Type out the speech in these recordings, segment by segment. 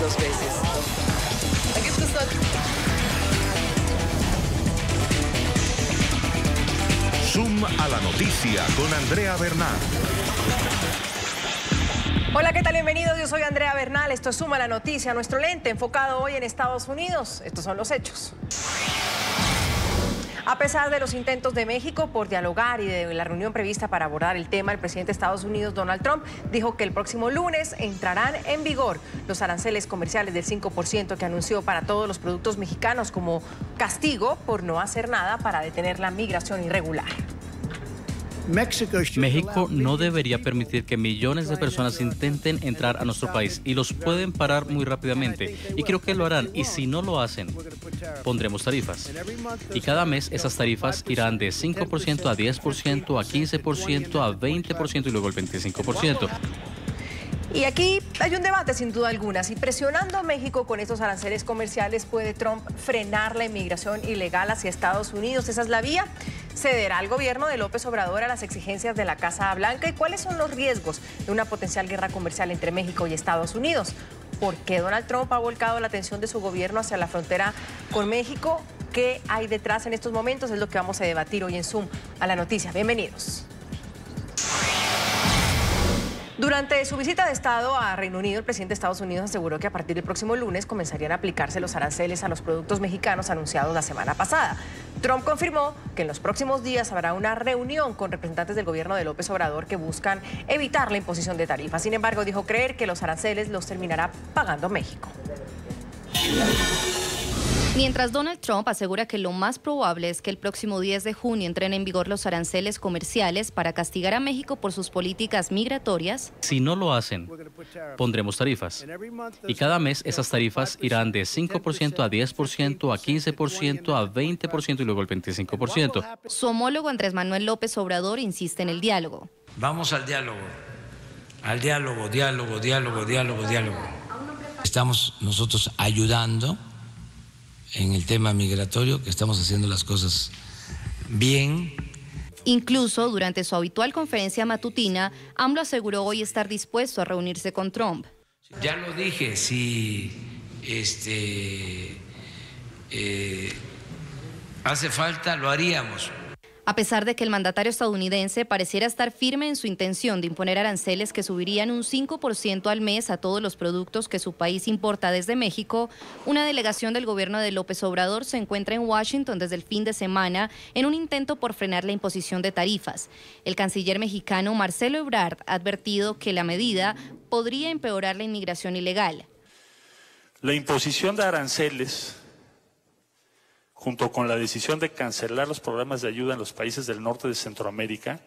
2 veces. Aquí está. Zoom a la noticia con Andrea Bernal. Hola, ¿qué tal? Bienvenidos. Yo soy Andrea Bernal. Esto es Zoom a la noticia, nuestro lente enfocado hoy en Estados Unidos. Estos son los hechos. A pesar de los intentos de México por dialogar y de la reunión prevista para abordar el tema, el presidente de Estados Unidos, Donald Trump, dijo que el próximo lunes entrarán en vigor los aranceles comerciales del 5% que anunció para todos los productos mexicanos como castigo por no hacer nada para detener la migración irregular. México no debería permitir que millones de personas intenten entrar a nuestro país y los pueden parar muy rápidamente. Y creo que lo harán. Y si no lo hacen, pondremos tarifas. Y cada mes esas tarifas irán de 5% a 10%, a 15%, a 20% y luego el 25%. Y aquí hay un debate sin duda alguna. Si presionando a México con estos aranceles comerciales puede Trump frenar la inmigración ilegal hacia Estados Unidos. ¿Esa es la vía? ¿Cederá el gobierno de López Obrador a las exigencias de la Casa Blanca? ¿Y cuáles son los riesgos de una potencial guerra comercial entre México y Estados Unidos? ¿Por qué Donald Trump ha volcado la atención de su gobierno hacia la frontera con México? ¿Qué hay detrás en estos momentos? Es lo que vamos a debatir hoy en Zoom a la noticia. Bienvenidos. Durante su visita de Estado a Reino Unido, el presidente de Estados Unidos aseguró que a partir del próximo lunes comenzarían a aplicarse los aranceles a los productos mexicanos anunciados la semana pasada. Trump confirmó que en los próximos días habrá una reunión con representantes del gobierno de López Obrador que buscan evitar la imposición de tarifas. Sin embargo, dijo creer que los aranceles los terminará pagando México. Mientras Donald Trump asegura que lo más probable es que el próximo 10 de junio entren en vigor los aranceles comerciales para castigar a México por sus políticas migratorias. Si no lo hacen, pondremos tarifas. Y cada mes esas tarifas irán de 5% a 10%, a 15%, a 20% y luego el 25%. Su homólogo Andrés Manuel López Obrador insiste en el diálogo. Vamos al diálogo. Diálogo. Estamos nosotros ayudando en el tema migratorio, que estamos haciendo las cosas bien. Incluso durante su habitual conferencia matutina, AMLO aseguró hoy estar dispuesto a reunirse con Trump. Ya lo dije, si hace falta, lo haríamos. A pesar de que el mandatario estadounidense pareciera estar firme en su intención de imponer aranceles que subirían un 5% al mes a todos los productos que su país importa desde México, una delegación del gobierno de López Obrador se encuentra en Washington desde el fin de semana en un intento por frenar la imposición de tarifas. El canciller mexicano Marcelo Ebrard ha advertido que la medida podría empeorar la inmigración ilegal. La imposición de aranceles, junto con la decisión de cancelar los programas de ayuda en los países del norte de Centroamérica,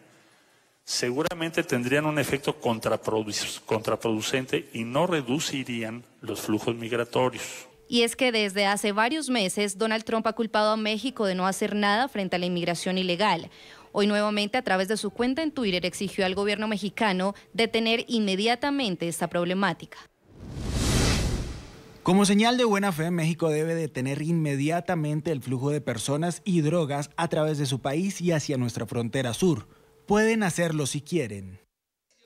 seguramente tendrían un efecto contraproducente y no reducirían los flujos migratorios. Y es que desde hace varios meses Donald Trump ha culpado a México de no hacer nada frente a la inmigración ilegal. Hoy nuevamente a través de su cuenta en Twitter exigió al gobierno mexicano detener inmediatamente esta problemática. Como señal de buena fe, México debe detener inmediatamente el flujo de personas y drogas a través de su país y hacia nuestra frontera sur. Pueden hacerlo si quieren.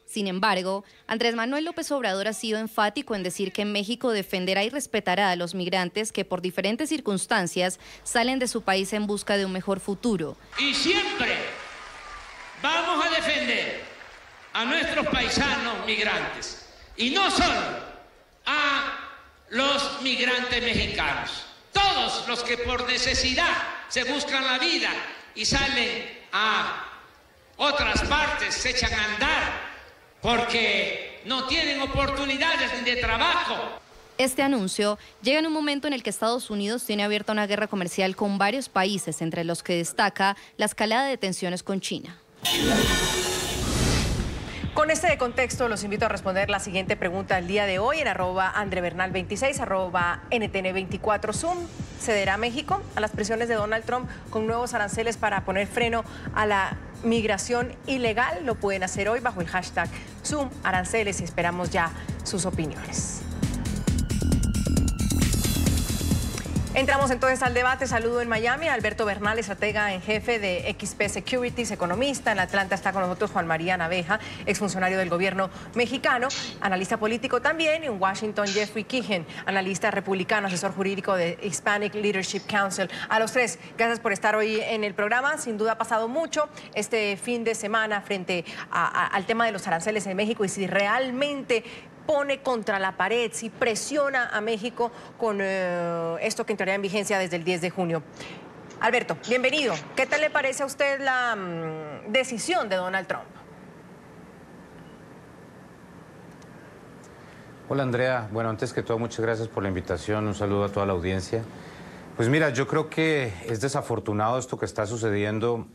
Sin embargo, Andrés Manuel López Obrador ha sido enfático en decir que México defenderá y respetará a los migrantes que por diferentes circunstancias salen de su país en busca de un mejor futuro. Y siempre vamos a defender a nuestros paisanos migrantes, y no solo a los migrantes mexicanos, todos los que por necesidad se buscan la vida y salen a otras partes, se echan a andar porque no tienen oportunidades de trabajo. Este anuncio llega en un momento en el que Estados Unidos tiene abierta una guerra comercial con varios países, entre los que destaca la escalada de tensiones con China. Con este contexto los invito a responder la siguiente pregunta del día de hoy en @andrebernal26, @NTN24 Zoom. ¿Cederá México a las presiones de Donald Trump con nuevos aranceles para poner freno a la migración ilegal? Lo pueden hacer hoy bajo el hashtag Zoom Aranceles y esperamos ya sus opiniones. Entramos entonces al debate. Saludo en Miami a Alberto Bernal, estratega en jefe de XP Securities, economista. En Atlanta está con nosotros Juan María Naveja, exfuncionario del gobierno mexicano, analista político también. En Washington, Jeffrey Keehan, analista republicano, asesor jurídico de Hispanic Leadership Council. A los tres, gracias por estar hoy en el programa. Sin duda ha pasado mucho este fin de semana frente al tema de los aranceles en México y si realmente pone contra la pared, si presiona a México con esto que entraría en vigencia desde el 10 de junio. Alberto, bienvenido. ¿Qué tal le parece a usted la decisión de Donald Trump? Hola Andrea, bueno, antes que todo muchas gracias por la invitación, un saludo a toda la audiencia. Pues mira, yo creo que es desafortunado esto que está sucediendo.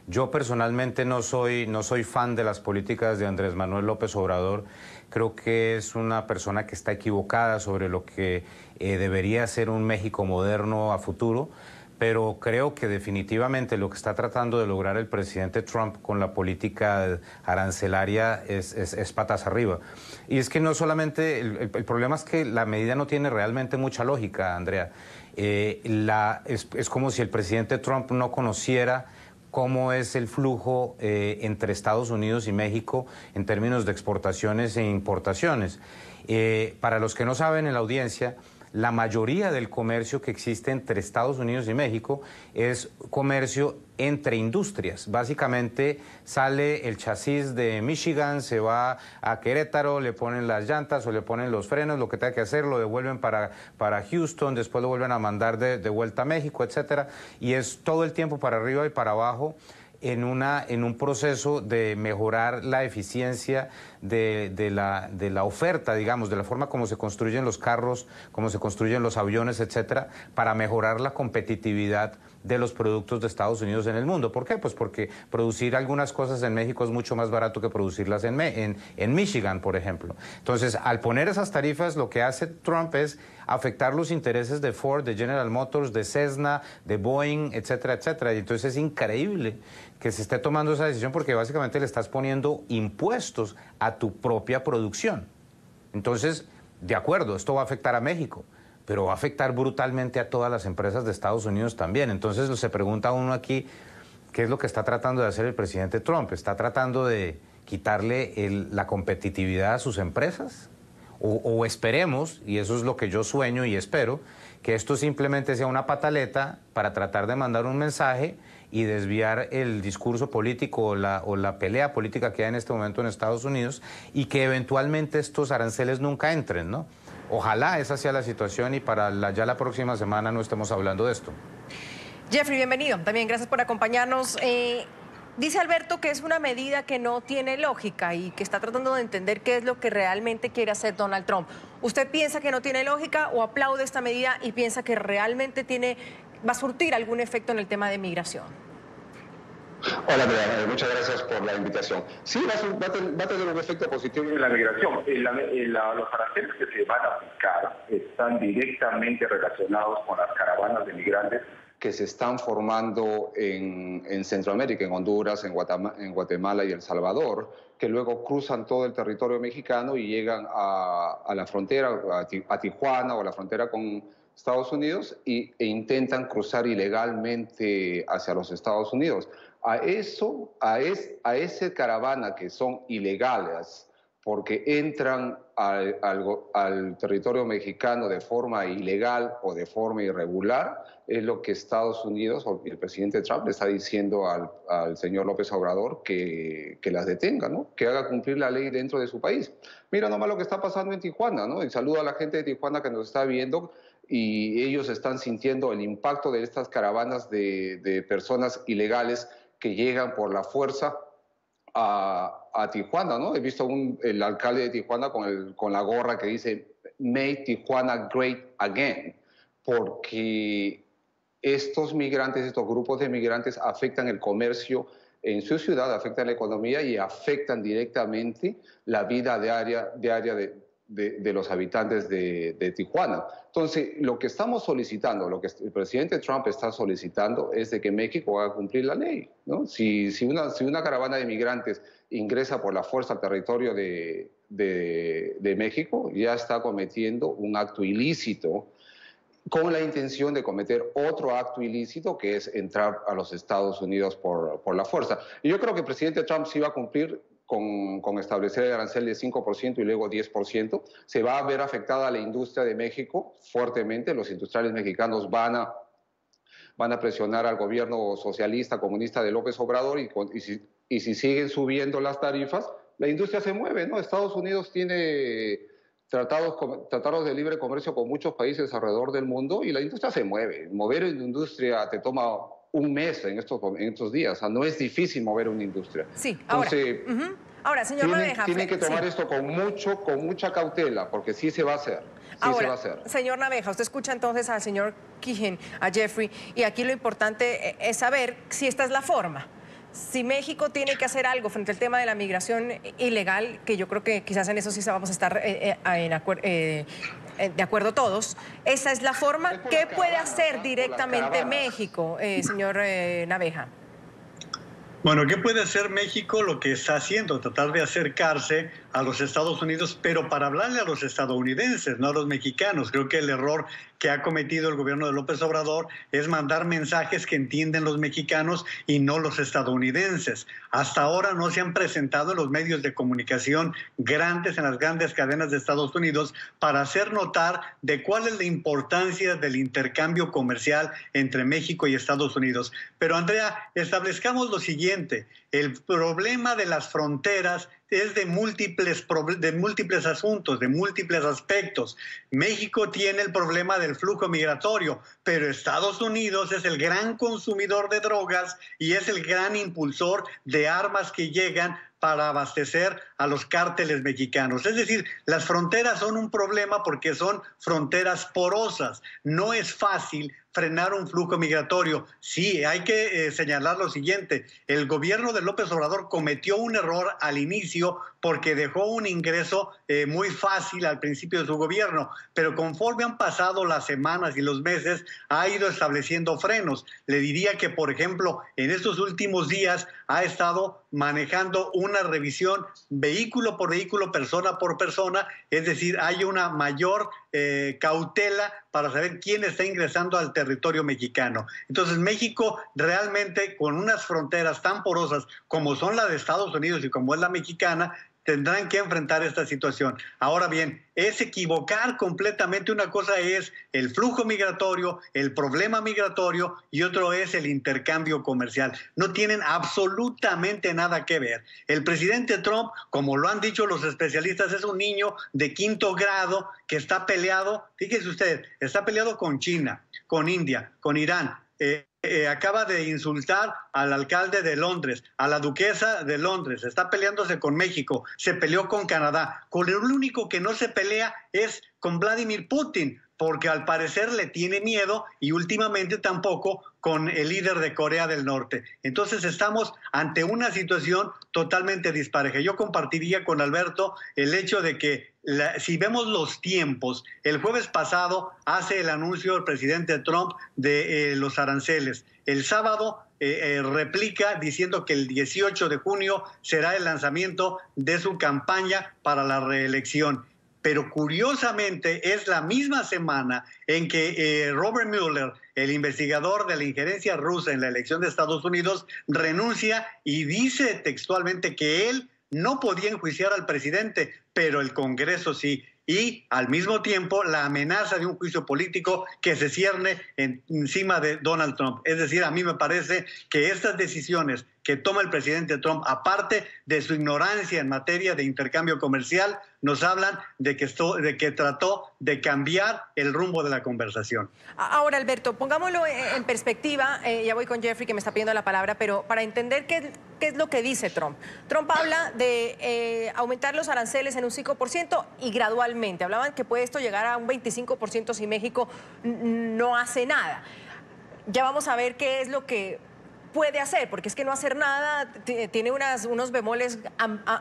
Yo personalmente no soy fan de las políticas de Andrés Manuel López Obrador. Creo que es una persona que está equivocada sobre lo que debería ser un México moderno a futuro. Pero creo que definitivamente lo que está tratando de lograr el presidente Trump con la política arancelaria es patas arriba. Y es que no solamente, el problema es que la medida no tiene realmente mucha lógica, Andrea. Es como si el presidente Trump no conociera cómo es el flujo entre Estados Unidos y México en términos de exportaciones e importaciones. Para los que no saben en la audiencia, la mayoría del comercio que existe entre Estados Unidos y México es comercio entre industrias. Básicamente sale el chasis de Michigan, se va a Querétaro, le ponen las llantas o le ponen los frenos, lo que tenga que hacer, lo devuelven para Houston, después lo vuelven a mandar de vuelta a México, etcétera. Y es todo el tiempo para arriba y para abajo en un proceso de mejorar la eficiencia de la oferta, digamos, de la forma como se construyen los carros, como se construyen los aviones, etcétera, para mejorar la competitividad de los productos de Estados Unidos en el mundo. ¿Por qué? Pues porque producir algunas cosas en México es mucho más barato que producirlas en Michigan, por ejemplo. Entonces, al poner esas tarifas, lo que hace Trump es afectar los intereses de Ford, de General Motors, de Cessna, de Boeing, etcétera, etcétera. Y entonces es increíble que se esté tomando esa decisión porque básicamente le estás poniendo impuestos a tu propia producción. Entonces, de acuerdo, esto va a afectar a México, pero va a afectar brutalmente a todas las empresas de Estados Unidos también. Entonces se pregunta uno aquí, ¿qué es lo que está tratando de hacer el presidente Trump? ¿Está tratando de quitarle la competitividad a sus empresas? O esperemos, y eso es lo que yo sueño y espero, que esto simplemente sea una pataleta para tratar de mandar un mensaje y desviar el discurso político o la pelea política que hay en este momento en Estados Unidos y que eventualmente estos aranceles nunca entren, ¿no? Ojalá esa sea la situación y para ya la próxima semana no estemos hablando de esto. Jeffrey, bienvenido. También gracias por acompañarnos. Dice Alberto que es una medida que no tiene lógica y que está tratando de entender qué es lo que realmente quiere hacer Donald Trump. ¿Usted piensa que no tiene lógica o aplaude esta medida y piensa que realmente va a surtir algún efecto en el tema de migración? Hola, Andrea, muchas gracias por la invitación. Sí, va a tener un efecto positivo en la migración. Los aranceles que se van a aplicar están directamente relacionados con las caravanas de migrantes que se están formando en Centroamérica, en Honduras, en Guatemala y El Salvador, que luego cruzan todo el territorio mexicano y llegan a la frontera, a Tijuana o a la frontera con Estados Unidos e intentan cruzar ilegalmente hacia los Estados Unidos. A ese caravana que son ilegales porque entran al territorio mexicano de forma ilegal o de forma irregular, es lo que Estados Unidos o el presidente Trump le está diciendo al señor López Obrador que las detenga, ¿no? Que haga cumplir la ley dentro de su país. Mira nomás lo que está pasando en Tijuana, ¿no? Y saludo a la gente de Tijuana que nos está viendo y ellos están sintiendo el impacto de estas caravanas de personas ilegales que llegan por la fuerza a Tijuana, ¿no? He visto el alcalde de Tijuana con la gorra que dice Make Tijuana Great Again, porque estos migrantes, estos grupos de migrantes afectan el comercio en su ciudad, afectan la economía y afectan directamente la vida diaria de los habitantes de Tijuana. Entonces, lo que estamos solicitando, lo que el presidente Trump está solicitando es de que México haga cumplir la ley, ¿no? Si una caravana de migrantes ingresa por la fuerza al territorio de México, ya está cometiendo un acto ilícito con la intención de cometer otro acto ilícito, que es entrar a los Estados Unidos por la fuerza. Y yo creo que el presidente Trump sí va a cumplir con establecer el arancel de 5% y luego 10%. Se va a ver afectada la industria de México fuertemente. Los industriales mexicanos van a presionar al gobierno socialista, comunista de López Obrador y si siguen subiendo las tarifas, la industria se mueve, ¿no? Estados Unidos tiene tratados de libre comercio con muchos países alrededor del mundo y la industria se mueve. Mover una industria te toma un mes en estos días. O sea, no es difícil mover una industria. Sí, entonces, ahora, señor Naveja, tienen que tomar esto con mucha cautela, porque sí se va a hacer. Se va a hacer. Señor Naveja, usted escucha entonces al señor Keehan, a Jeffrey, y aquí lo importante es saber si esta es la forma. Si México tiene que hacer algo frente al tema de la migración ilegal, que yo creo que quizás en eso sí vamos a estar de acuerdo todos, ¿esa es la forma? ¿Qué puede hacer directamente México, señor Naveja? Bueno, ¿qué puede hacer México? Lo que está haciendo, tratar de acercarse a los Estados Unidos, pero para hablarle a los estadounidenses, no a los mexicanos. Creo que el error que ha cometido el gobierno de López Obrador es mandar mensajes que entienden los mexicanos y no los estadounidenses. Hasta ahora no se han presentado en los medios de comunicación grandes, en las grandes cadenas de Estados Unidos, para hacer notar de cuál es la importancia del intercambio comercial entre México y Estados Unidos. Pero, Andrea, establezcamos lo siguiente: el problema de las fronteras es de múltiples asuntos, de múltiples aspectos. México tiene el problema del flujo migratorio, pero Estados Unidos es el gran consumidor de drogas y es el gran impulsor de armas que llegan para abastecer a los cárteles mexicanos. Es decir, las fronteras son un problema porque son fronteras porosas. No es fácil frenar un flujo migratorio. Sí, hay que señalar lo siguiente: el gobierno de López Obrador cometió un error al inicio porque dejó un ingreso muy fácil al principio de su gobierno, pero conforme han pasado las semanas y los meses, ha ido estableciendo frenos. Le diría que, por ejemplo, en estos últimos días ha estado manejando una revisión vehículo por vehículo, persona por persona, es decir, hay una mayor cautela para saber quién está ingresando al territorio mexicano. Entonces, México realmente, con unas fronteras tan porosas como son la de Estados Unidos y como es la mexicana, tendrán que enfrentar esta situación. Ahora bien, es equivocar completamente. Una cosa es el flujo migratorio, el problema migratorio, y otro es el intercambio comercial. No tienen absolutamente nada que ver. El presidente Trump, como lo han dicho los especialistas, es un niño de 5º grado que está peleado, fíjese usted, está peleado con China, con India, con Irán. Acaba de insultar al alcalde de Londres, a la duquesa de Londres, está peleándose con México, se peleó con Canadá. Con el único que no se pelea es con Vladimir Putin, porque al parecer le tiene miedo, y últimamente tampoco con el líder de Corea del Norte. Entonces estamos ante una situación totalmente dispareja. Yo compartiría con Alberto el hecho de que si vemos los tiempos, el jueves pasado hace el anuncio el presidente Trump de los aranceles. El sábado replica diciendo que el 18 de junio será el lanzamiento de su campaña para la reelección. Pero curiosamente es la misma semana en que Robert Mueller, el investigador de la injerencia rusa en la elección de Estados Unidos, renuncia y dice textualmente que él no podía enjuiciar al presidente, pero el Congreso sí. Y al mismo tiempo la amenaza de un juicio político que se cierne encima de Donald Trump. Es decir, a mí me parece que estas decisiones que toma el presidente Trump, aparte de su ignorancia en materia de intercambio comercial, nos hablan de que trató de cambiar el rumbo de la conversación. Ahora, Alberto, pongámoslo en perspectiva, ya voy con Jeffrey que me está pidiendo la palabra, pero para entender qué es lo que dice Trump. Trump habla de aumentar los aranceles en un 5% y gradualmente. Hablaban que puede esto llegar a un 25% si México no hace nada. Ya vamos a ver qué es lo que puede hacer, porque es que no hacer nada tiene unos bemoles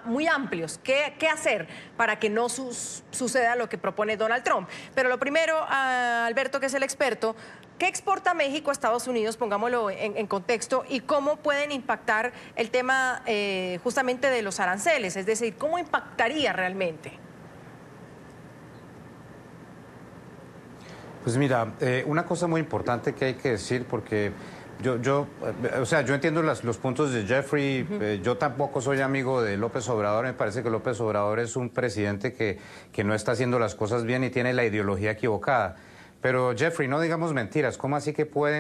muy amplios. ¿Qué hacer para que no suceda lo que propone Donald Trump? Pero lo primero, Alberto, que es el experto, ¿qué exporta México a Estados Unidos? Pongámoslo en contexto, y cómo pueden impactar el tema justamente de los aranceles, es decir, ¿cómo impactaría realmente? Pues mira, una cosa muy importante que hay que decir, porque yo entiendo los puntos de Jeffrey. Yo tampoco soy amigo de López Obrador. Me parece que López Obrador es un presidente que no está haciendo las cosas bien y tiene la ideología equivocada. Pero Jeffrey, no digamos mentiras. ¿Cómo así que Ford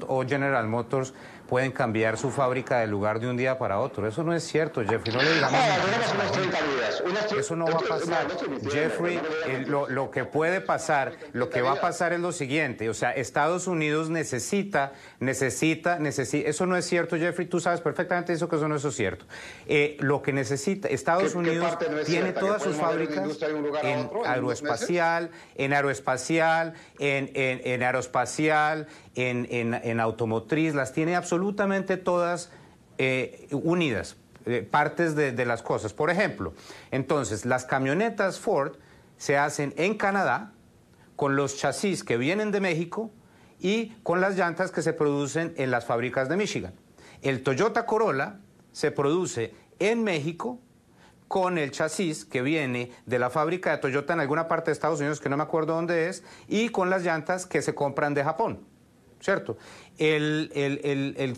o General Motors pueden cambiar su fábrica de lugar de un día para otro? Eso no es cierto, Jeffrey. No le digamos mentiras. Eso no va a pasar. Jeffrey, lo que puede pasar, lo que va a pasar es lo siguiente. O sea, Estados Unidos necesita. Eso no es cierto, Jeffrey. Tú sabes perfectamente eso, que eso no es cierto. Lo que necesita Estados Unidos tiene todas sus fábricas en aeroespacial, en automotriz, las tiene absolutamente todas unidas, partes de las cosas. Por ejemplo, entonces, las camionetas Ford se hacen en Canadá con los chasis que vienen de México y con las llantas que se producen en las fábricas de Michigan. El Toyota Corolla se produce en México con el chasis que viene de la fábrica de Toyota en alguna parte de Estados Unidos, que no me acuerdo dónde es, y con las llantas que se compran de Japón, ¿cierto? El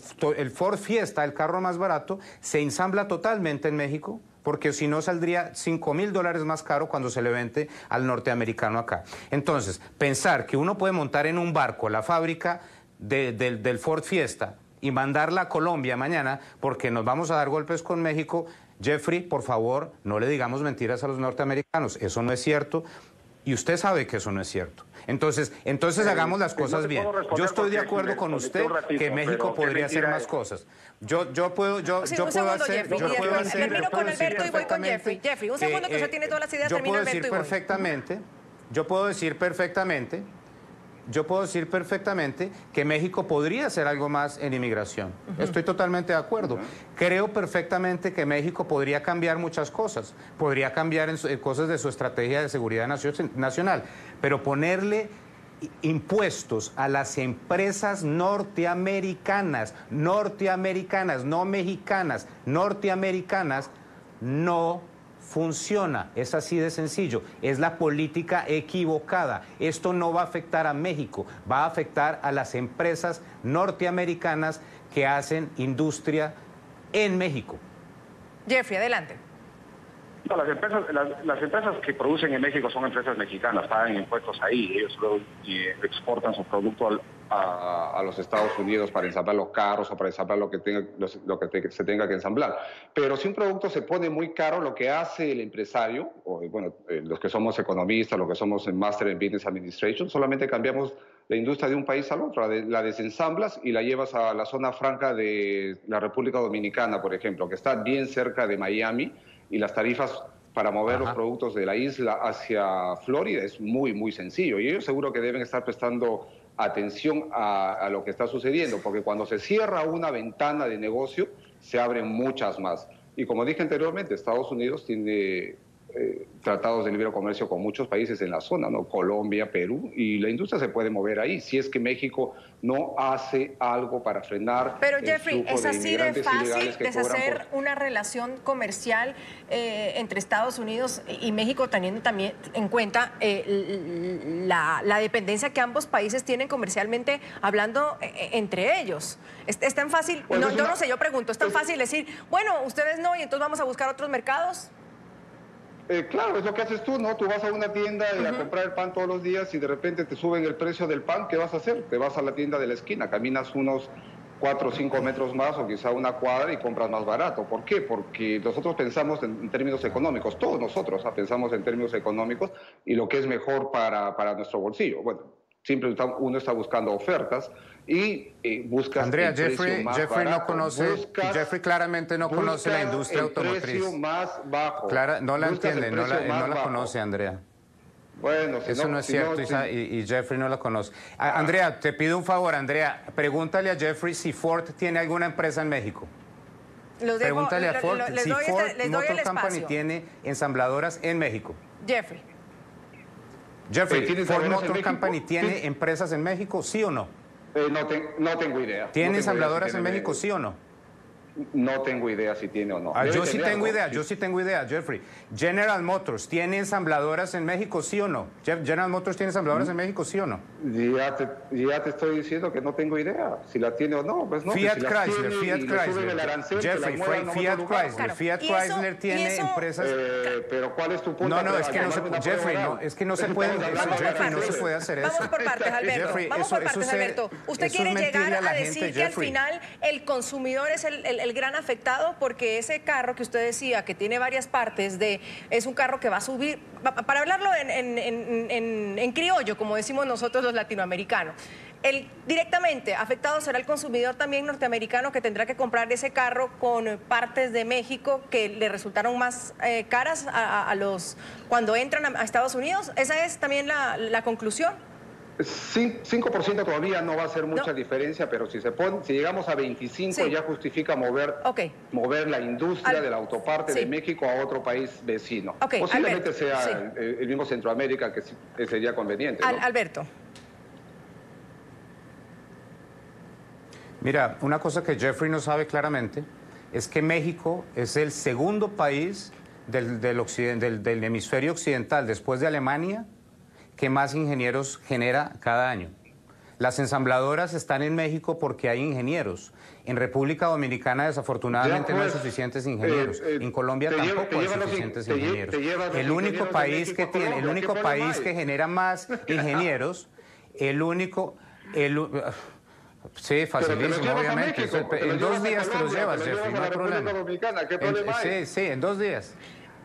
Ford Fiesta, el carro más barato, se ensambla totalmente en México, porque si no saldría $5,000 más caro cuando se le vende al norteamericano acá. Entonces, pensar que uno puede montar en un barco la fábrica del Ford Fiesta y mandarla a Colombia mañana porque nos vamos a dar golpes con México. Jeffrey, por favor, no le digamos mentiras a los norteamericanos. Eso no es cierto y usted sabe que eso no es cierto. Entonces hagamos las cosas bien. Yo estoy de acuerdo con usted que México podría hacer más cosas. Yo puedo hacer... Termino con Alberto y voy con Jeffrey. Jeffrey, un segundo, que usted tiene todas las ideas, termina Alberto y voy. Yo puedo decir perfectamente que México podría hacer algo más en inmigración. Estoy totalmente de acuerdo. Creo perfectamente que México podría cambiar muchas cosas. Podría cambiar en cosas de su estrategia de seguridad nacional. Pero ponerle impuestos a las empresas norteamericanas, no mexicanas, norteamericanas, no funciona. Es así de sencillo. Es la política equivocada. Esto no va a afectar a México, va a afectar a las empresas norteamericanas que hacen industria en México. Jeffrey, adelante. No, las empresas que producen en México son empresas mexicanas, pagan impuestos ahí, ellos luego exportan su producto a los Estados Unidos para ensamblar los carros o para ensamblar lo que se tenga que ensamblar. Pero si un producto se pone muy caro, lo que hace el empresario, los que somos economistas, los que somos en Master in Business Administration, solamente cambiamos la industria de un país al otro, la desensamblas y la llevas a la zona franca de la República Dominicana, por ejemplo, que está bien cerca de Miami, y las tarifas para mover los productos de la isla hacia Florida es muy, muy sencillo. Y ellos seguro que deben estar prestando atención a lo que está sucediendo, porque cuando se cierra una ventana de negocio, se abren muchas más. Y como dije anteriormente, Estados Unidos tiene tratados de libre comercio con muchos países en la zona, ¿no? Colombia, Perú, y la industria se puede mover ahí, si es que México no hace algo para frenar. Pero Jeffrey, ¿es así de fácil deshacer una relación comercial entre Estados Unidos y México, teniendo también en cuenta la dependencia que ambos países tienen comercialmente hablando entre ellos? ¿Es tan fácil? Pues no, yo no sé, yo pregunto, ¿es tan fácil decir, bueno, ustedes no, y entonces vamos a buscar otros mercados? Claro, es lo que haces tú, ¿no? Tú vas a una tienda a comprar el pan todos los días y de repente te suben el precio del pan. ¿Qué vas a hacer? Te vas a la tienda de la esquina, caminas unos 4 o 5 metros más o quizá una cuadra y compras más barato. ¿Por qué? Porque nosotros pensamos en términos económicos, todos nosotros pensamos en términos económicos y lo que es mejor para nuestro bolsillo. Bueno, siempre uno está buscando ofertas y buscas Andrea, el precio más barato. No conoce, Jeffrey claramente no conoce la industria automotriz. El precio más bajo. No la entiende, no la conoce, Andrea. Bueno, eso no es cierto, y Jeffrey no la conoce. Andrea, te pido un favor, Andrea, pregúntale a Jeffrey si Ford tiene alguna empresa en México. Pregúntale a Ford si Ford Motor Company tiene ensambladoras en México. Jeffrey, ¿Ford Motor Company tiene empresas en México, sí o no? No tengo idea. ¿Tiene ensambladoras en México, sí o no? No tengo idea si tiene o no. Yo sí tengo idea, Jeffrey. General Motors, ¿tiene ensambladoras en México, sí o no? ¿General Motors tiene ensambladoras en México, sí o no? Ya te estoy diciendo que no tengo idea. Si la tiene o no, pues no. Fiat si Chrysler, Jeffrey, Fiat Chrysler tiene empresas... pero ¿cuál es tu punto? No, es que no se puede, Jeffrey, es que no se puede, Jeffrey, no se puede hacer eso. Vamos por partes, Alberto. Jeffrey, Vamos por partes, Alberto. ¿Usted quiere llegar a decir que al final el consumidor es el gran afectado? Porque ese carro que usted decía que tiene varias partes, es un carro que va a subir, para hablarlo en criollo, como decimos nosotros los latinoamericanos, el directamente afectado será el consumidor también norteamericano, que tendrá que comprar ese carro con partes de México que le resultaron más caras cuando entran a Estados Unidos. ¿Esa es también la conclusión? 5% todavía no va a ser mucha diferencia, pero si llegamos a 25 ya justifica mover la industria de la autoparte de México a otro país vecino. Posiblemente sea el mismo Centroamérica, que sería conveniente, ¿no? Alberto. Mira, una cosa que Jeffrey no sabe claramente es que México es el segundo país del hemisferio occidental, después de Alemania, que más ingenieros genera cada año. Las ensambladoras están en México porque hay ingenieros. En República Dominicana, desafortunadamente, no hay suficientes ingenieros. En Colombia tampoco hay suficientes ingenieros. El único país que genera más ingenieros, sí, facilísimo, obviamente. En 2 días te los llevas, Jeffrey, no hay problema. Sí, en 2 días.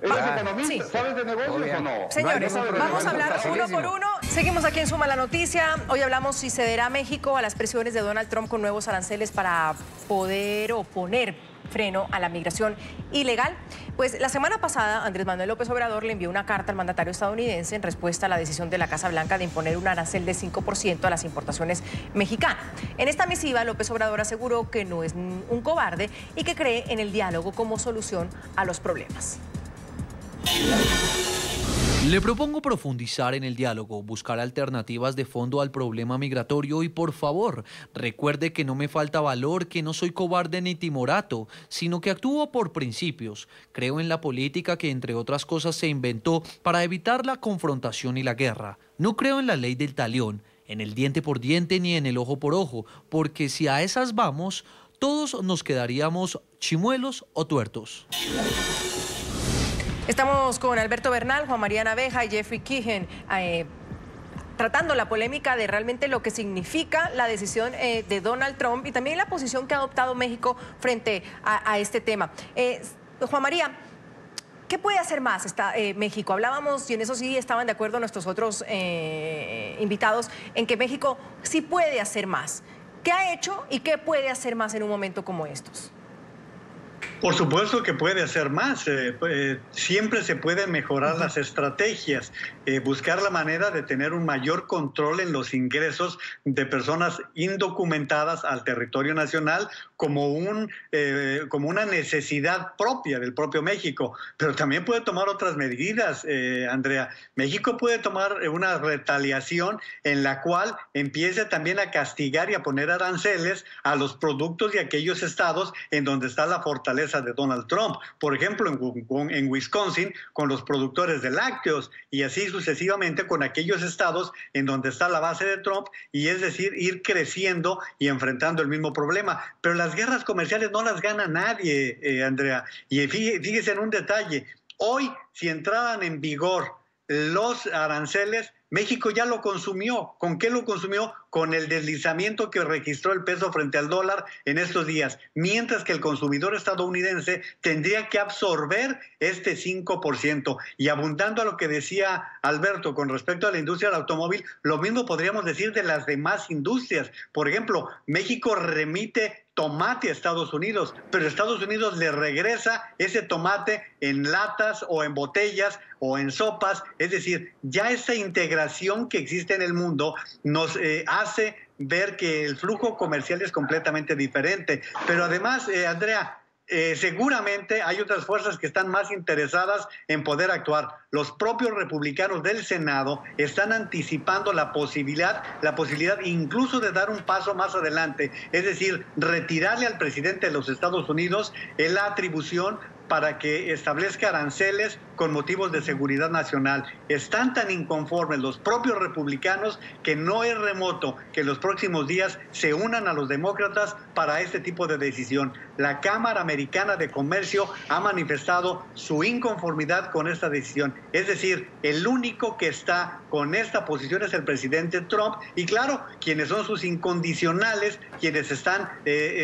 ¿Sabes de negocios o no? Señores, vamos a hablar uno por uno. Seguimos aquí en Suma la Noticia. Hoy hablamos si cederá México a las presiones de Donald Trump con nuevos aranceles para poder oponer freno a la migración ilegal. Pues la semana pasada, Andrés Manuel López Obrador le envió una carta al mandatario estadounidense en respuesta a la decisión de la Casa Blanca de imponer un arancel de 5% a las importaciones mexicanas. En esta misiva, López Obrador aseguró que no es un cobarde y que cree en el diálogo como solución a los problemas. Le propongo profundizar en el diálogo, buscar alternativas de fondo al problema migratorio y, por favor, recuerde que no me falta valor, que no soy cobarde ni timorato, sino que actúo por principios. Creo en la política que, entre otras cosas, se inventó para evitar la confrontación y la guerra. No creo en la ley del talión, en el diente por diente ni en el ojo por ojo, porque si a esas vamos, todos nos quedaríamos chimuelos o tuertos. Estamos con Alberto Bernal, Juan María Naveja y Jeffrey Keehan, tratando la polémica de realmente lo que significa la decisión de Donald Trump y también la posición que ha adoptado México frente a este tema. Juan María, ¿qué puede hacer más México? Hablábamos, y en eso sí estaban de acuerdo nuestros otros invitados, en que México sí puede hacer más. ¿Qué ha hecho y qué puede hacer más en un momento como estos? Por supuesto que puede hacer más. Siempre se pueden mejorar las estrategias, buscar la manera de tener un mayor control en los ingresos de personas indocumentadas al territorio nacional como una necesidad propia del propio México. Pero también puede tomar otras medidas, Andrea. México puede tomar una retaliación en la cual empiece también a castigar y a poner aranceles a los productos de aquellos estados en donde está la fortaleza de Donald Trump. Por ejemplo, en Wisconsin, con los productores de lácteos, y así sucesivamente con aquellos estados en donde está la base de Trump, y es decir, ir creciendo y enfrentando el mismo problema. Pero las guerras comerciales no las gana nadie, Andrea. Y fíjese en un detalle. Hoy, si entraran en vigor los aranceles, México ya lo consumió. ¿Con qué lo consumió? Con el deslizamiento que registró el peso frente al dólar en estos días, mientras que el consumidor estadounidense tendría que absorber este 5%. Y abundando a lo que decía Alberto con respecto a la industria del automóvil, lo mismo podríamos decir de las demás industrias. Por ejemplo, México remite tomate a Estados Unidos, pero Estados Unidos le regresa ese tomate en latas o en botellas o en sopas. Es decir, ya esa integración que existe en el mundo nos hace ver que el flujo comercial es completamente diferente. Pero además, Andrea, seguramente hay otras fuerzas que están más interesadas en poder actuar. Los propios republicanos del Senado están anticipando la posibilidad incluso de dar un paso más adelante, es decir, retirarle al presidente de los Estados Unidos la atribución para que establezca aranceles con motivos de seguridad nacional. Están tan inconformes los propios republicanos que no es remoto que en los próximos días se unan a los demócratas para este tipo de decisión. La Cámara Americana de Comercio ha manifestado su inconformidad con esta decisión. Es decir, el único que está con esta posición es el presidente Trump y claro, quienes son sus incondicionales, quienes están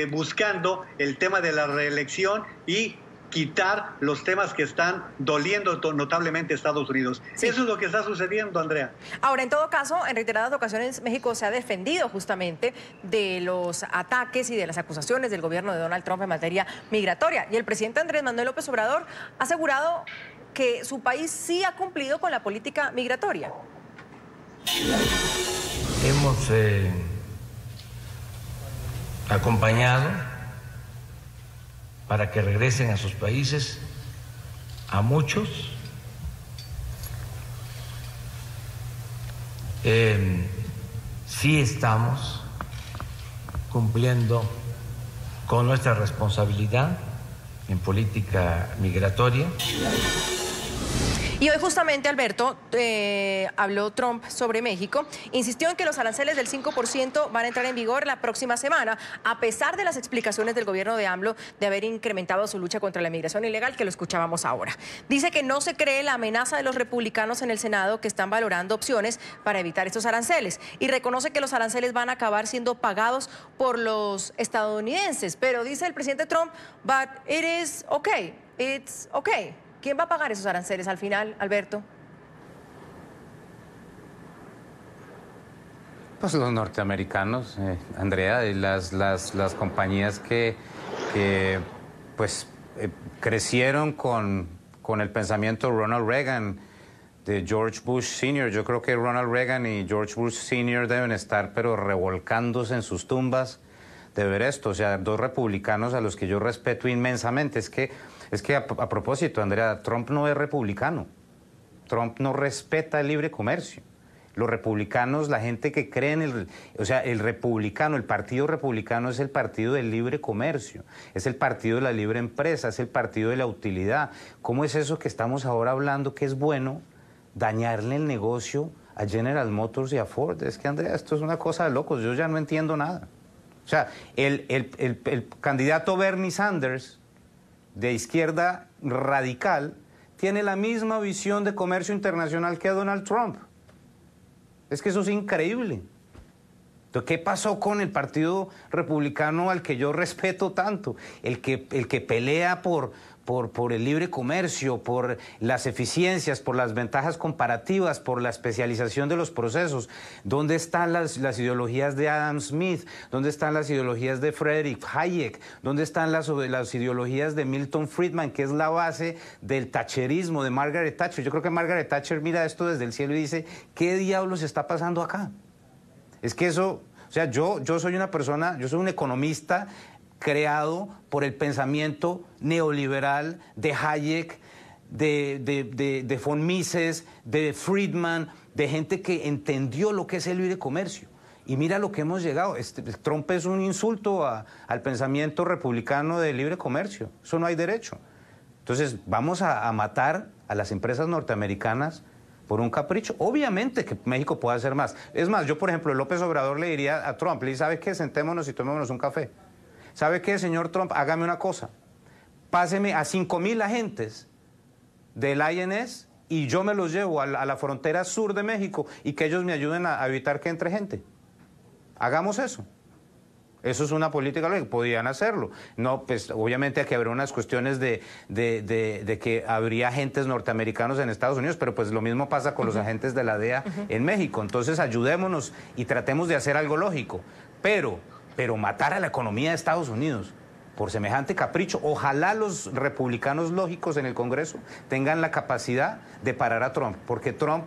buscando el tema de la reelección y quitar los temas que están doliendo notablemente a Estados Unidos. Sí. Eso es lo que está sucediendo, Andrea. Ahora, en todo caso, en reiteradas ocasiones, México se ha defendido justamente de los ataques y de las acusaciones del gobierno de Donald Trump en materia migratoria. Y el presidente Andrés Manuel López Obrador ha asegurado que su país sí ha cumplido con la política migratoria. Hemos acompañado para que regresen a sus países a muchos. Sí estamos cumpliendo con nuestra responsabilidad en política migratoria. Y hoy justamente, Alberto, habló Trump sobre México, insistió en que los aranceles del 5% van a entrar en vigor la próxima semana, a pesar de las explicaciones del gobierno de AMLO de haber incrementado su lucha contra la migración ilegal, que lo escuchábamos ahora. Dice que no se cree la amenaza de los republicanos en el Senado, que están valorando opciones para evitar estos aranceles, y reconoce que los aranceles van a acabar siendo pagados por los estadounidenses. Pero dice el presidente Trump, but it is okay, it's okay. ¿Quién va a pagar esos aranceles al final, Alberto? Pues los norteamericanos, Andrea, y las compañías que pues crecieron con el pensamiento de Ronald Reagan, de George Bush Sr. Yo creo que Ronald Reagan y George Bush Sr. deben estar pero revolcándose en sus tumbas de ver esto. O sea, dos republicanos a los que yo respeto inmensamente. Es que a propósito, Andrea, Trump no es republicano. Trump no respeta el libre comercio. Los republicanos, la gente que cree en el republicano, el partido republicano es el partido del libre comercio, es el partido de la libre empresa, es el partido de la utilidad. ¿Cómo es eso que estamos ahora hablando que es bueno dañarle el negocio a General Motors y a Ford? Es que, Andrea, esto es una cosa de locos, yo ya no entiendo nada. O sea, el candidato Bernie Sanders, de izquierda radical, tiene la misma visión de comercio internacional que Donald Trump. Es que eso es increíble. Entonces, ¿qué pasó con el Partido Republicano al que yo respeto tanto? El que pelea por el libre comercio, por las eficiencias, por las ventajas comparativas, por la especialización de los procesos. ¿Dónde están las ideologías de Adam Smith? ¿Dónde están las ideologías de Friedrich Hayek? ¿Dónde están las ideologías de Milton Friedman, que es la base del thatcherismo de Margaret Thatcher? Yo creo que Margaret Thatcher mira esto desde el cielo y dice, ¿qué diablos está pasando acá? Es que eso, o sea, yo soy una persona, yo soy un economista creado por el pensamiento neoliberal de Hayek, de von Mises, de Friedman, de gente que entendió lo que es el libre comercio. Y mira lo que hemos llegado. Trump es un insulto al pensamiento republicano de libre comercio. Eso no hay derecho. Entonces, ¿vamos a matar a las empresas norteamericanas por un capricho? Obviamente que México puede hacer más. Es más, yo, por ejemplo, López Obrador le diría a Trump, le dice, ¿sabe qué? Sentémonos y tomémonos un café. ¿Sabe qué, señor Trump? Hágame una cosa. Páseme a 5,000 agentes del INS y yo me los llevo a la frontera sur de México y que ellos me ayuden a evitar que entre gente. Hagamos eso. Eso es una política lógica, podían hacerlo. No, pues obviamente aquí habrá unas cuestiones de que habría agentes norteamericanos en Estados Unidos, pero pues lo mismo pasa con los agentes de la DEA en México. Entonces ayudémonos y tratemos de hacer algo lógico. Pero matar a la economía de Estados Unidos por semejante capricho, ojalá los republicanos lógicos en el Congreso tengan la capacidad de parar a Trump, porque Trump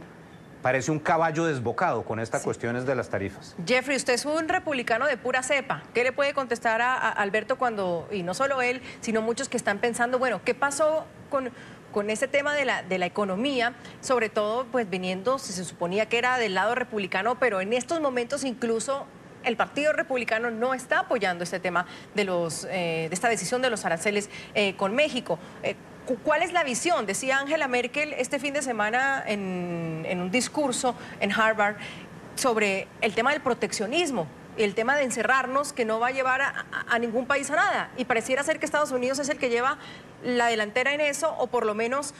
parece un caballo desbocado con estas cuestiones de las tarifas. Jeffrey, usted es un republicano de pura cepa. ¿Qué le puede contestar a Alberto cuando, y no solo él, sino muchos que están pensando, bueno, ¿qué pasó con ese tema de la economía? Sobre todo, pues viniendo, si se suponía que era del lado republicano, pero en estos momentos incluso el Partido Republicano no está apoyando este tema de esta decisión de los aranceles con México. ¿Cuál es la visión? Decía Angela Merkel este fin de semana en un discurso en Harvard sobre el tema del proteccionismo y el tema de encerrarnos, que no va a llevar a ningún país a nada. Y pareciera ser que Estados Unidos es el que lleva la delantera en eso, o por lo menos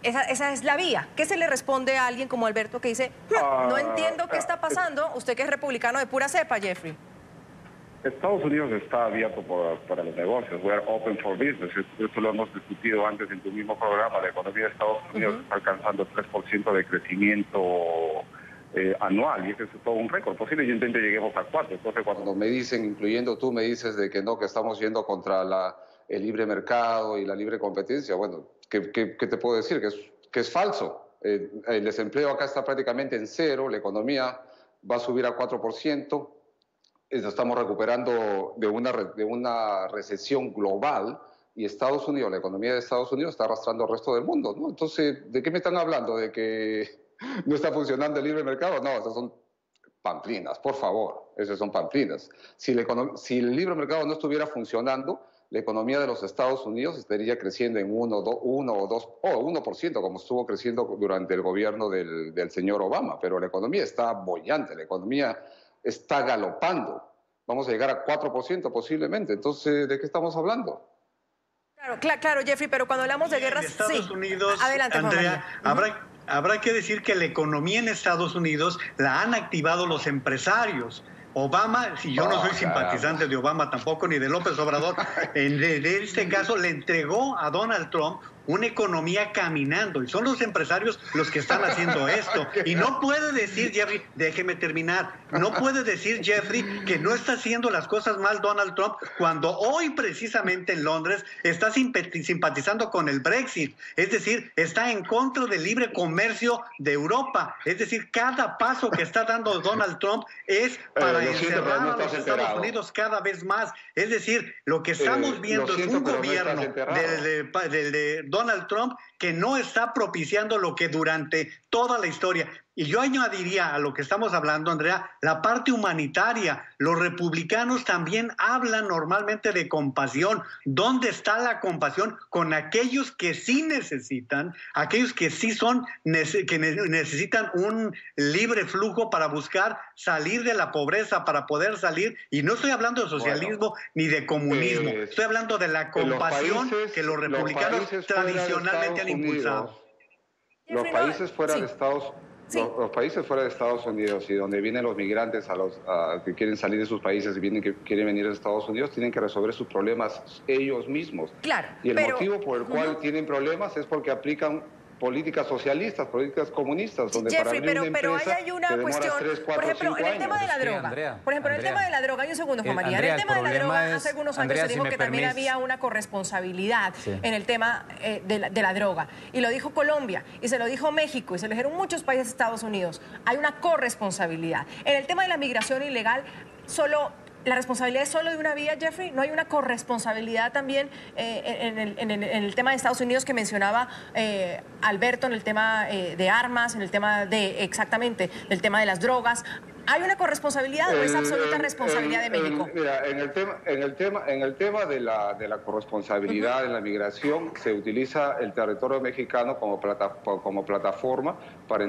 esa es la vía. ¿Qué se le responde a alguien como Alberto que dice, no entiendo qué está pasando? Usted que es republicano de pura cepa, Jeffrey. Estados Unidos está abierto para los negocios. We are open for business. Esto lo hemos discutido antes en tu mismo programa. La economía de Estados Unidos está alcanzando 3% de crecimiento anual, y ese es todo un récord. Posiblemente lleguemos a 4. Entonces, cuando me dicen, incluyendo tú, me dices de que no, que estamos yendo contra el libre mercado y la libre competencia, bueno, ¿qué te puedo decir? Que es falso. El desempleo acá está prácticamente en cero, la economía va a subir a 4%. Estamos recuperando de una recesión global, y Estados Unidos, la economía de Estados Unidos está arrastrando al resto del mundo, ¿no? Entonces, ¿de qué me están hablando? ¿De que no está funcionando el libre mercado? No, esas son pamplinas, por favor, esas son pamplinas. Si el libre mercado no estuviera funcionando, la economía de los Estados Unidos estaría creciendo en 1% como estuvo creciendo durante el gobierno del señor Obama, pero la economía está boyante, la economía está galopando. Vamos a llegar a 4% posiblemente. Entonces, ¿de qué estamos hablando? Claro, Jeffrey, pero cuando hablamos de guerras, en Estados Unidos, adelante, Andrea, habrá que decir que la economía en Estados Unidos la han activado los empresarios. Obama, si yo no soy simpatizante de Obama tampoco, ni de López Obrador, de este caso le entregó a Donald Trump una economía caminando, y son los empresarios los que están haciendo esto. Y no puede decir, Jeffrey, déjeme terminar, no puede decir, Jeffrey, que no está haciendo las cosas mal Donald Trump, cuando hoy precisamente en Londres está simpatizando con el Brexit, es decir, está en contra del libre comercio de Europa. Es decir, cada paso que está dando Donald Trump es para encerrar a los Estados Unidos cada vez más. Es decir, lo que estamos viendo es un gobierno de Donald Trump que no está propiciando lo que durante toda la historia. Y yo añadiría a lo que estamos hablando, Andrea, la parte humanitaria. Los republicanos también hablan normalmente de compasión. ¿Dónde está la compasión con aquellos que sí necesitan, aquellos que sí necesitan un libre flujo para buscar salir de la pobreza, para poder salir? Y no estoy hablando de socialismo ni de comunismo. Estoy hablando de la compasión que los republicanos tradicionalmente han impulsado. Los países fuera de Estados Los países fuera de Estados Unidos, y donde vienen los migrantes que quieren salir de sus países y quieren venir a Estados Unidos, tienen que resolver sus problemas ellos mismos. Claro, y el motivo por el cual tienen problemas es porque aplican políticas socialistas, políticas comunistas, donde Jeffrey, para abrir una pero empresa hay una te demora cuestión, 3, 4, por ejemplo, 5 en el tema de la años. droga, Andrea, por ejemplo, en el tema de la droga, hay un segundo, Juan María, en el tema de la droga, hace algunos años se dijo que también había una corresponsabilidad en el tema de la droga, y lo dijo Colombia, y se lo dijo México, y se lo dijeron muchos países de Estados Unidos. Hay una corresponsabilidad. En el tema de la migración ilegal, ¿la responsabilidad es solo de una vía, Jeffrey? ¿No hay una corresponsabilidad también en el tema de Estados Unidos que mencionaba Alberto, en el tema de armas, en el tema exactamente, del tema de las drogas? ¿Hay una corresponsabilidad o es absoluta responsabilidad de México? Mira, en el tema de la corresponsabilidad en la migración, se utiliza el territorio mexicano como plataforma para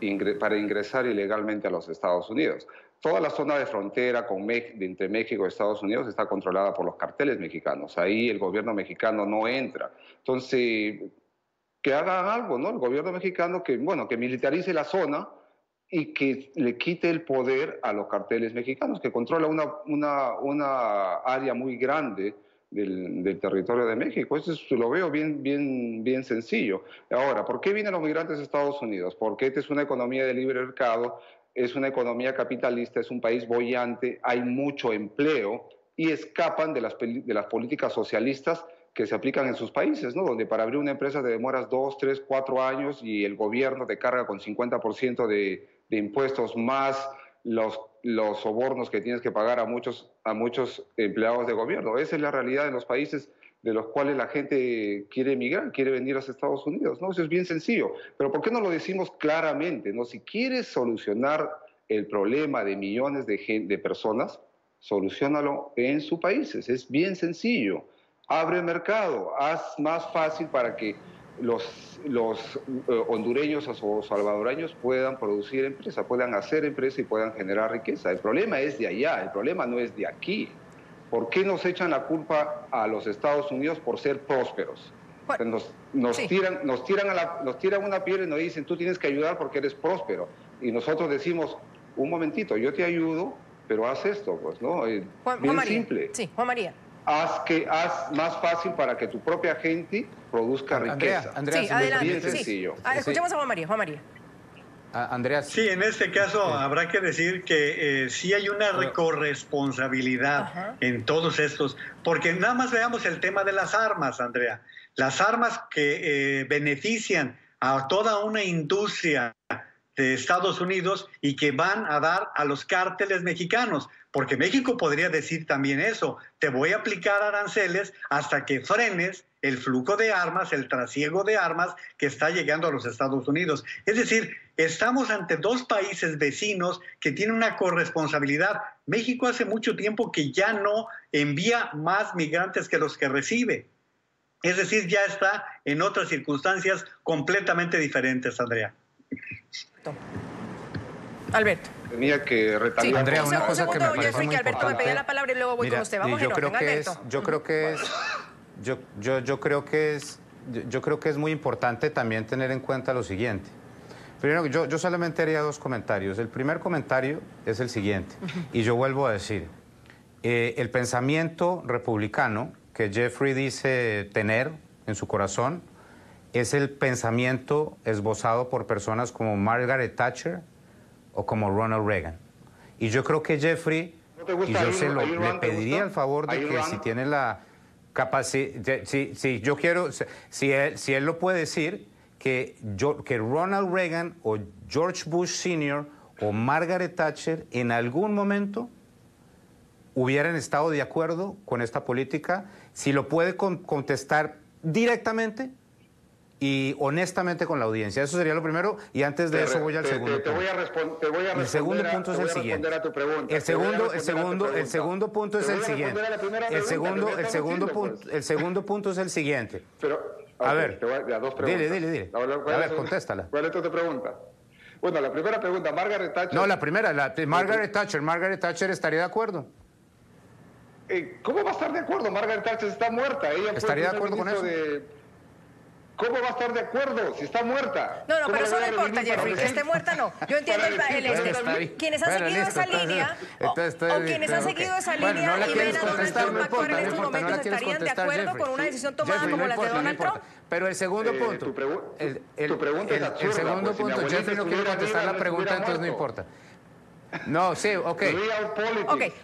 ingresar ilegalmente a los Estados Unidos. Toda la zona de frontera entre México y Estados Unidos está controlada por los carteles mexicanos. Ahí el gobierno mexicano no entra. Entonces, que hagan algo, ¿no? El gobierno mexicano que militarice la zona y que le quite el poder a los carteles mexicanos, que controla una área muy grande del territorio de México. Eso lo veo bien sencillo. Ahora, ¿por qué vienen los migrantes a Estados Unidos? Porque esta es una economía de libre mercado, es una economía capitalista, es un país boyante, hay mucho empleo, y escapan de las políticas socialistas que se aplican en sus países, ¿no? Donde para abrir una empresa te demoras 2, 3, 4 años y el gobierno te carga con 50% de impuestos más los sobornos que tienes que pagar a muchos empleados de gobierno. Esa es la realidad en los países de los cuales la gente quiere emigrar, quiere venir a los Estados Unidos, ¿no? Eso es bien sencillo. Pero ¿por qué no lo decimos claramente, ¿no? Si quieres solucionar el problema de millones de personas, soluciónalo en sus países. Es bien sencillo. Abre el mercado, haz más fácil para que los hondureños o salvadoreños puedan producir empresa, puedan hacer empresa y puedan generar riqueza. El problema es de allá, el problema no es de aquí. ¿Por qué nos echan la culpa a los Estados Unidos por ser prósperos? Nos tiran una piedra y nos dicen, tú tienes que ayudar porque eres próspero. Y nosotros decimos, un momentito, yo te ayudo, pero haz esto, pues, ¿no? Bien simple. Sí, Juan María. Haz más fácil para que tu propia gente produzca riqueza. Andrea, sí, adelante. Bien sencillo. Escuchemos a Juan María. Juan María. Andrea. Sí, en este caso habrá que decir que sí hay una corresponsabilidad en todos estos, porque nada más veamos el tema de las armas, Andrea. Las armas que benefician a toda una industria de Estados Unidos y que van a dar a los cárteles mexicanos, porque México podría decir también eso, te voy a aplicar aranceles hasta que frenes el flujo de armas, el trasiego de armas que está llegando a los Estados Unidos. Es decir, estamos ante dos países vecinos que tienen una corresponsabilidad. México hace mucho tiempo que ya no envía más migrantes que los que recibe. Es decir, ya está en otras circunstancias completamente diferentes, Andrea. Alberto. Tenía que retaliar. Sí, Andrea, una cosa que me parece Jeffrey, muy que Alberto importante. me pedía la palabra y luego voy con usted. Vamos, yo creo que es muy importante también tener en cuenta lo siguiente. Primero, yo solamente haría dos comentarios. El primer comentario es el siguiente, y yo vuelvo a decir, el pensamiento republicano que Jeffrey dice tener en su corazón es el pensamiento esbozado por personas como Margaret Thatcher o como Ronald Reagan. Y yo creo que Jeffrey, y yo le pediría el favor de que si tiene la capacidad, si él lo puede decir, que Ronald Reagan o George Bush Sr. o Margaret Thatcher en algún momento hubieran estado de acuerdo con esta política, si lo puede contestar directamente y honestamente con la audiencia. Eso sería lo primero, y antes de eso voy al segundo punto. El segundo punto es el siguiente. El segundo punto es el siguiente. El segundo punto es el siguiente. A ver, dile. A ver, contéstala. ¿Cuál es tu pregunta? Bueno, la primera pregunta, Margaret Thatcher... No, la primera, Margaret Thatcher estaría de acuerdo. ¿Cómo va a estar de acuerdo? Margaret Thatcher está muerta. Ella ¿Estaría de acuerdo con eso? ¿Cómo va a estar de acuerdo si está muerta? No, pero eso no importa, Jeffrey, que esté muerta no. Yo entiendo quienes han seguido esa línea, o quienes han seguido esa línea y ven a Donald Trump actuar en estos momentos, estarían de acuerdo con una decisión tomada como la de Donald Trump. Pero el segundo punto, tu pregunta es absurda, el segundo punto, Jeffrey no quiere contestar la pregunta, entonces no importa. No, sí, ok.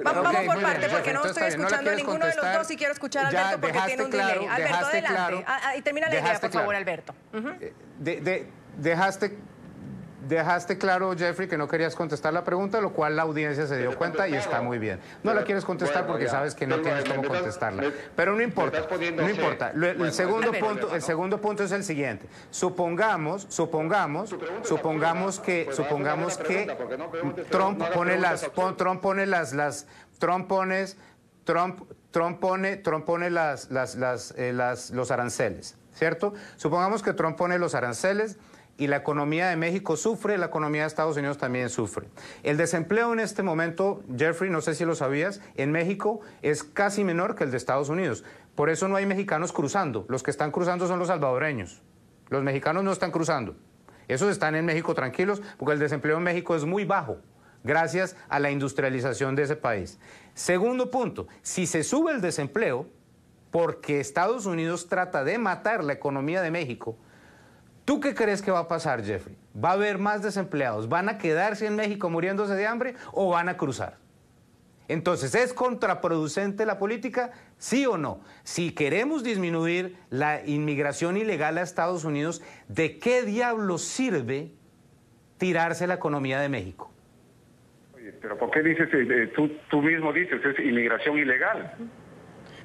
Vamos por parte, porque no estoy escuchando a ninguno de los dos y quiero escuchar a Alberto porque tiene un delay. Alberto, adelante. Y termina la idea, por favor, Alberto. Dejaste claro, Jeffrey, que no querías contestar la pregunta, lo cual la audiencia se dio cuenta y está muy bien. No la quieres contestar porque sabes que no tienes cómo contestarla. Pero no importa, no importa. El segundo punto es el siguiente. Supongamos que Trump pone los aranceles, ¿cierto? Supongamos que Trump pone los aranceles y la economía de México sufre, la economía de Estados Unidos también sufre. El desempleo en este momento, Jeffrey, no sé si lo sabías, en México es casi menor que el de Estados Unidos. Por eso no hay mexicanos cruzando. Los que están cruzando son los salvadoreños. Los mexicanos no están cruzando. Esos están en México tranquilos porque el desempleo en México es muy bajo, gracias a la industrialización de ese país. Segundo punto, si se sube el desempleo porque Estados Unidos trata de matar la economía de México, ¿tú qué crees que va a pasar, Jeffrey? ¿Va a haber más desempleados? ¿Van a quedarse en México muriéndose de hambre o van a cruzar? Entonces, ¿es contraproducente la política? ¿Sí o no? Si queremos disminuir la inmigración ilegal a Estados Unidos, ¿de qué diablos sirve tirarse la economía de México? Oye, pero ¿por qué dices, tú mismo dices, es inmigración ilegal?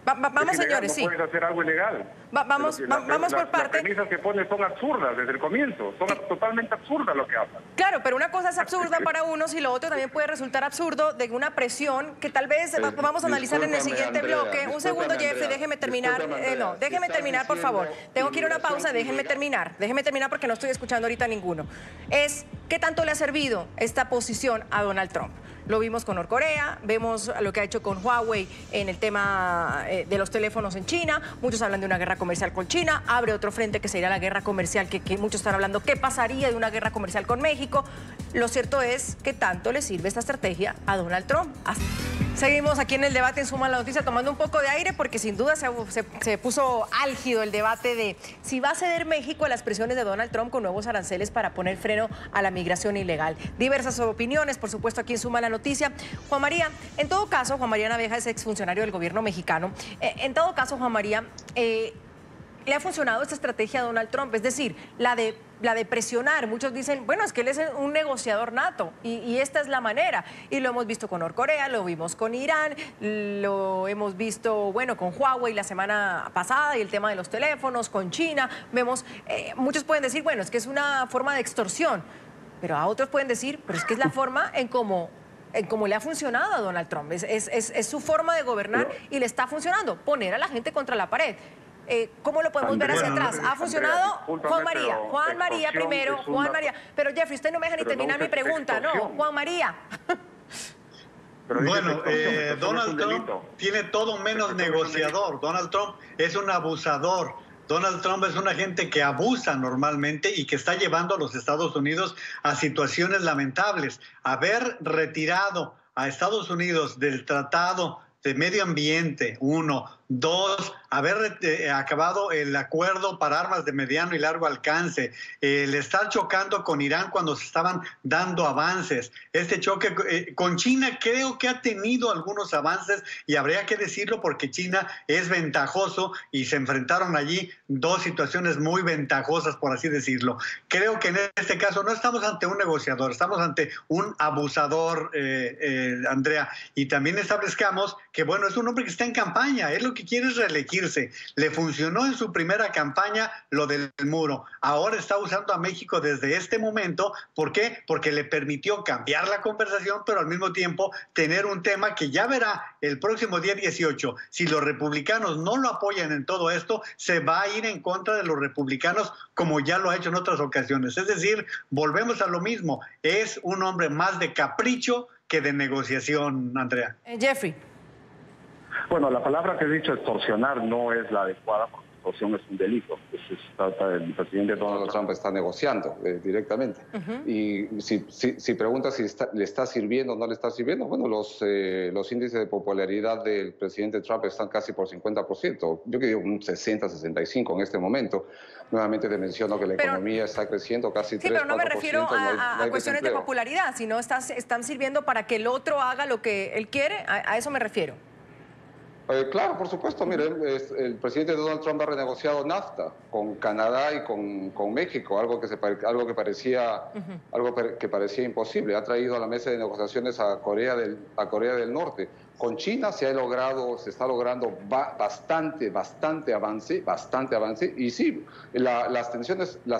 Vamos, señores, no sí. puedes hacer algo ilegal. Vamos por parte. Las premisas que pones son absurdas desde el comienzo. Son totalmente absurdas lo que hablan. Claro, pero una cosa es absurda para unos y lo otro también puede resultar absurdo de una presión que tal vez vamos a analizar en el siguiente bloque. Un segundo, Jeffrey, déjeme terminar. No, déjeme terminar, por favor. Tengo que ir a una pausa, déjenme terminar. Déjenme terminar porque no estoy escuchando ahorita ninguno. ¿Qué tanto le ha servido esta posición a Donald Trump? Lo vimos con Norcorea, vemos lo que ha hecho con Huawei en el tema de los teléfonos en China. Muchos hablan de una guerra comercial con China. Abre otro frente que sería la guerra comercial, que muchos están hablando. ¿Qué pasaría de una guerra comercial con México? Lo cierto es que tanto le sirve esta estrategia a Donald Trump. Seguimos aquí en el debate en Suma la Noticia tomando un poco de aire porque sin duda se puso álgido el debate de si va a ceder México a las presiones de Donald Trump con nuevos aranceles para poner freno a la migración ilegal. Diversas opiniones, por supuesto, aquí en Suma la Noticia. Juan María, en todo caso, Juan María Naveja es exfuncionario del gobierno mexicano. En todo caso, Juan María, ¿le ha funcionado esta estrategia a Donald Trump? Es decir, la de presionar. Muchos dicen, bueno, es que él es un negociador nato y esta es la manera. Y lo hemos visto con Norcorea, lo vimos con Irán, lo hemos visto, bueno, con Huawei la semana pasada y el tema de los teléfonos, con China. Vemos, muchos pueden decir, bueno, es que es una forma de extorsión, pero a otros pueden decir, pero es que es la forma en cómo le ha funcionado a Donald Trump. Es su forma de gobernar y le está funcionando, poner a la gente contra la pared. ¿Cómo lo podemos ver hacia atrás? ¿Ha funcionado? Juan María. Juan María primero. Juan María. Pero Jeffrey, usted no me deja ni terminar mi pregunta, ¿no? Juan María. Bueno, Donald Trump tiene todo menos negociador. Donald Trump es un abusador. Donald Trump es una gente que abusa normalmente y que está llevando a los Estados Unidos a situaciones lamentables. Haber retirado a Estados Unidos del Tratado de Medio Ambiente, 1. 2, haber acabado el acuerdo para armas de mediano y largo alcance, el estar chocando con Irán cuando se estaban dando avances. Este choque con China creo que ha tenido algunos avances y habría que decirlo porque China es ventajoso y se enfrentaron allí dos situaciones muy ventajosas, por así decirlo. Creo que en este caso no estamos ante un negociador, estamos ante un abusador, Andrea. Y también establezcamos que, bueno, es un hombre que está en campaña, es lo que quiere es reelegirse. Le funcionó en su primera campaña lo del muro. Ahora está usando a México desde este momento. ¿Por qué? Porque le permitió cambiar la conversación, pero al mismo tiempo tener un tema que ya verá el próximo día 18. Si los republicanos no lo apoyan en todo esto, se va a ir en contra de los republicanos como ya lo ha hecho en otras ocasiones. Es decir, volvemos a lo mismo. Es un hombre más de capricho que de negociación, Andrea. Jeffrey. Bueno, la palabra que he dicho, extorsionar, no es la adecuada porque extorsión es un delito. El presidente Donald Trump está negociando directamente. Y si preguntas si le está sirviendo o no le está sirviendo, bueno, los índices de popularidad del presidente Trump están casi por 50%. Yo que digo un 60-65 en este momento. Nuevamente te menciono que la economía está creciendo casi 3-4%. Sí, pero no me refiero a cuestiones de popularidad, sino están sirviendo para que el otro haga lo que él quiere. A eso me refiero. Claro, por supuesto. Mire, el presidente Donald Trump ha renegociado NAFTA con Canadá y con México, algo que parecía imposible. Ha traído a la mesa de negociaciones a Corea del Norte. Con China se está logrando bastante avance. Y sí, las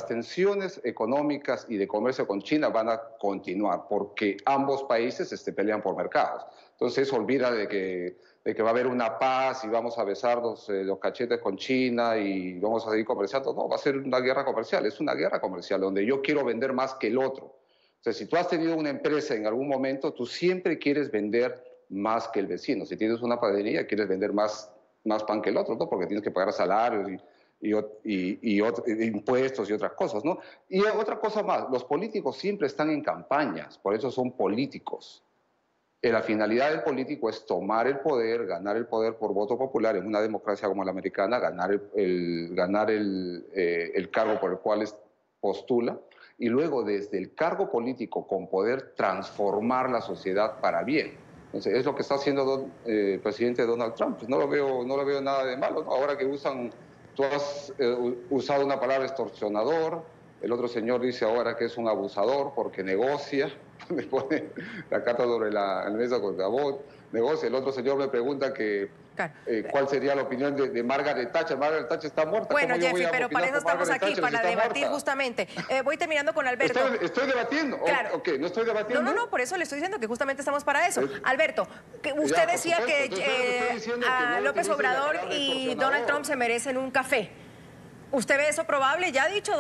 tensiones económicas y de comercio con China van a continuar porque ambos países pelean por mercados. Entonces olvida de que va a haber una paz y vamos a besarnos los cachetes con China y vamos a seguir comerciando. No, va a ser una guerra comercial. Es una guerra comercial donde yo quiero vender más que el otro. O sea, si tú has tenido una empresa en algún momento, tú siempre quieres vender más que el vecino. Si tienes una panadería, quieres vender más pan que el otro, ¿no? Porque tienes que pagar salarios y impuestos y otras cosas, ¿no? Y otra cosa más, los políticos siempre están en campañas, por eso son políticos. La finalidad del político es tomar el poder, ganar el poder por voto popular en una democracia como la americana, ganar el cargo por el cual postula y luego desde el cargo político con poder transformar la sociedad para bien. Entonces, es lo que está haciendo el presidente Donald Trump. Pues no lo veo nada de malo, ¿no? Ahora que tú has usado una palabra extorsionador, el otro señor dice ahora que es un abusador porque negocia, le pone la carta sobre la mesa con Gabot, negocia. El otro señor me pregunta cuál sería la opinión de Margaret Thatcher. Margaret Thatcher está muerta. Bueno, Jeffrey, pero para eso estamos aquí, para debatir justamente. Voy terminando con Alberto. ¿Estoy debatiendo? Claro. ¿O qué? ¿No estoy debatiendo? No, por eso le estoy diciendo que justamente estamos para eso. Alberto, usted decía que López Obrador y Donald Trump se merecen un café. ¿Usted ve eso probable? Ya ha dicho,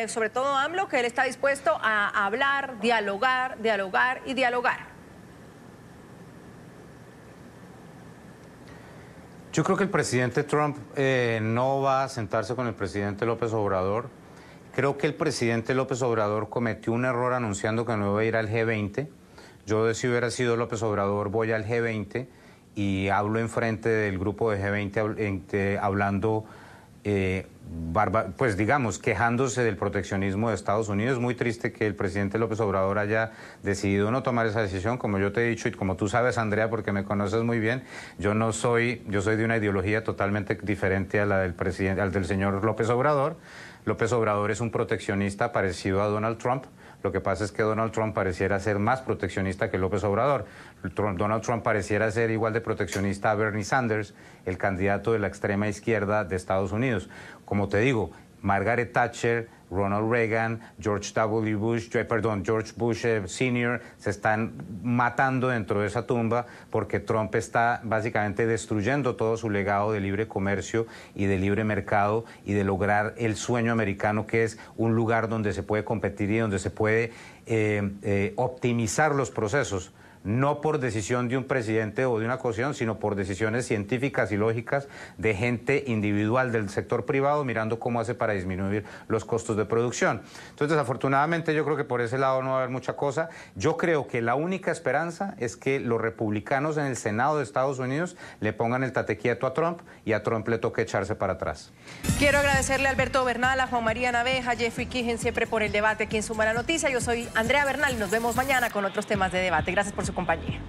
sobre todo AMLO, que él está dispuesto a hablar, dialogar y dialogar. Yo creo que el presidente Trump no va a sentarse con el presidente López Obrador. Creo que el presidente López Obrador cometió un error anunciando que no iba a ir al G20. Yo, si hubiera sido López Obrador, voy al G20 y hablo enfrente del grupo de G20 hablando, pues digamos, quejándose del proteccionismo de Estados Unidos. Es muy triste que el presidente López Obrador haya decidido no tomar esa decisión. Como yo te he dicho y como tú sabes, Andrea, porque me conoces muy bien, yo soy de una ideología totalmente diferente a la del señor López Obrador. López Obrador es un proteccionista parecido a Donald Trump. Lo que pasa es que Donald Trump pareciera ser más proteccionista que López Obrador. Donald Trump pareciera ser igual de proteccionista a Bernie Sanders, el candidato de la extrema izquierda de Estados Unidos. Como te digo, Margaret Thatcher, Ronald Reagan, George Bush Sr. se están matando dentro de esa tumba porque Trump está básicamente destruyendo todo su legado de libre comercio y de libre mercado y de lograr el sueño americano, que es un lugar donde se puede competir y donde se puede optimizar los procesos. No por decisión de un presidente o de una coalición, sino por decisiones científicas y lógicas de gente individual del sector privado mirando cómo hace para disminuir los costos de producción. Entonces, desafortunadamente, yo creo que por ese lado no va a haber mucha cosa. Yo creo que la única esperanza es que los republicanos en el Senado de Estados Unidos le pongan el tate quieto a Trump y a Trump le toque echarse para atrás. Quiero agradecerle a Alberto Bernal, a Juan María Naveja, a Jeffrey Kigen siempre por el debate aquí en Suma la Noticia. Yo soy Andrea Bernal y nos vemos mañana con otros temas de debate. Gracias por su compañía.